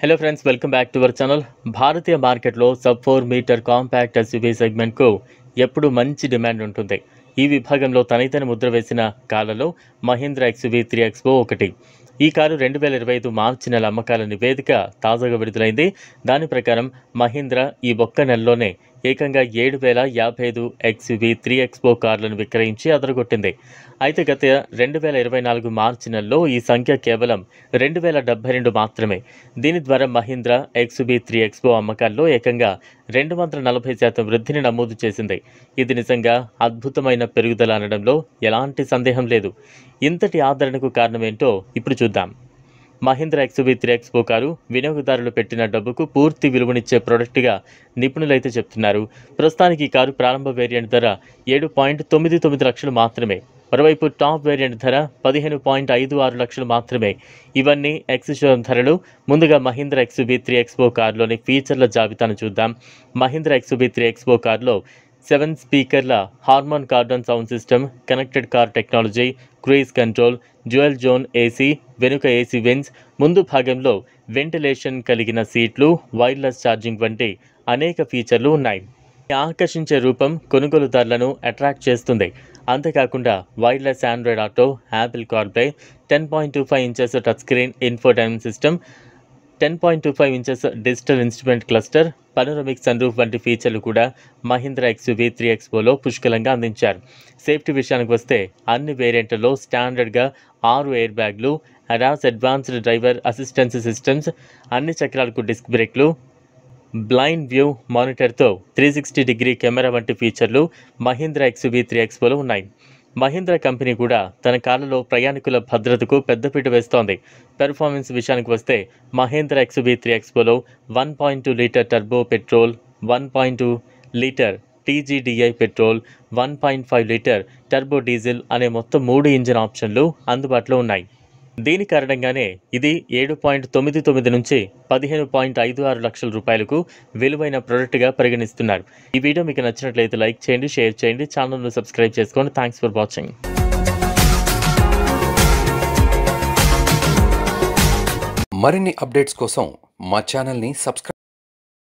Hello friends, welcome back to our channel. భారతీయ మార్కెట్లో sub 4 metre compact SUV సెగ్మెంట్కు ఎప్పుడు మంచి డిమాండ్ ఉంటుంది. ఈ విభాగంలో తనైతేనే ముద్ర వేసిన కార్లలో మహీంద్రా ఎక్స్యూవీ 3XO ఒకటి. ఈ కారు 2025 మార్చి నెల అమ్మకాల నివేదిక తాజాగా విడుదలైంది. దాని ప్రకారం మహీంద్రా ఈ ఒక్క నెలలోనే ఏకంగా 7,055 ఎక్స్యూవీ 3XO కార్లను విక్రయించి అదరగొట్టింది. అయితే గత 2024 మార్చి నెలలో ఈ సంఖ్య కేవలం 2,072 మాత్రమే. దీని ద్వారా మహీంద్రా ఎక్స్యూవీ 3XO అమ్మకాల్లో ఏకంగా 240% వృద్ధిని నమోదు చేసింది. ఇది నిజంగా అద్భుతమైన పెరుగుదల అనడంలో ఎలాంటి సందేహం లేదు. ఇంతటి ఆదరణకు కారణమేంటో ఇప్పుడు చూద్దాం. మహీంద్రా ఎక్స్యూవీ 3XO కారు వినియోగదారులు పెట్టిన డబ్బుకు పూర్తి విలువనిచ్చే ప్రోడక్ట్గా నిపుణులైతే చెప్తున్నారు. ప్రస్తుతానికి ఈ కారు ప్రారంభ వేరియంట్ ధర 7.99 లక్షలు మాత్రమే. మరోవైపు టాప్ వేరియంట్ ధర 15.56 లక్షలు మాత్రమే. ఇవన్నీ ఎక్స్-షోరూమ్ ధరలు. ముందుగా మహీంద్రా ఎక్స్యూవీ 3XO కారులోని ఫీచర్ల జాబితాను చూద్దాం. మహీంద్రా ఎక్స్యూవీ 3XO కారులో 7 స్పీకర్ల Harman Kardon sound system, connected car technology, cruise control, dual zone AC, వెనుక ఏసీ వెన్స్, ముందు భాగంలో వెంటిలేషన్ కలిగిన సీట్లు, వైర్లెస్ ఛార్జింగ్ వంటి అనేక ఫీచర్లు ఉన్నాయి. ఆకర్షించే రూపం కొనుగోలుదారులను అట్రాక్ట్ చేస్తుంది. అంతేకాకుండా wireless Android auto, Apple CarPlay, 10.25 inches touch screen infotainment system, 10.25 inches digital instrument cluster, panoramic sunroof వంటి ఫీచర్లు కూడా మహీంద్రా ఎక్స్యూవీ 3XOలో పుష్కలంగా అందించారు. సేఫ్టీ విషయానికి వస్తే అన్ని వేరియంట్లలో స్టాండర్డ్గా 6 ఎయిర్ బ్యాగ్లు, ADAS advanced driver assistance systems, అన్ని చక్రాలకు డిస్క్ బ్రేక్లు, బ్లైండ్ వ్యూ మానిటర్తో 360 డిగ్రీ కెమెరా వంటి ఫీచర్లు మహీంద్రా ఎక్స్యూవీ 3XOలో ఉన్నాయి. మహీంద్రా కంపెనీ కూడా తన కార్లలో ప్రయాణికుల భద్రతకు పెద్దపీట వేస్తోంది. పెర్ఫార్మెన్స్ విషయానికి వస్తే మహీంద్రా ఎక్స్యూవీ 3XOలో 1.2 litre turbo petrol, 1.2 litre TGDI petrol, 1.5 litre turbo diesel అనే మొత్తం 3 ఇంజిన్ ఆప్షన్లు అందుబాటులో ఉన్నాయి. దీని కారణంగానే ఇది 7.99 నుంచి 15.56 లక్షల రూపాయలకు విలువైన ప్రోడక్ట్గా పరిగణిస్తున్నారు. ఈ వీడియో మీకు నచ్చినట్లయితే లైక్ చేయండి, షేర్ చేయండి, ఛానల్ను సబ్స్క్రైబ్ చేసుకోండి. Thanks for watching. మరిన్ని అప్డేట్స్ కోసం మా ఛానల్ని సబ్స్క్రైబ్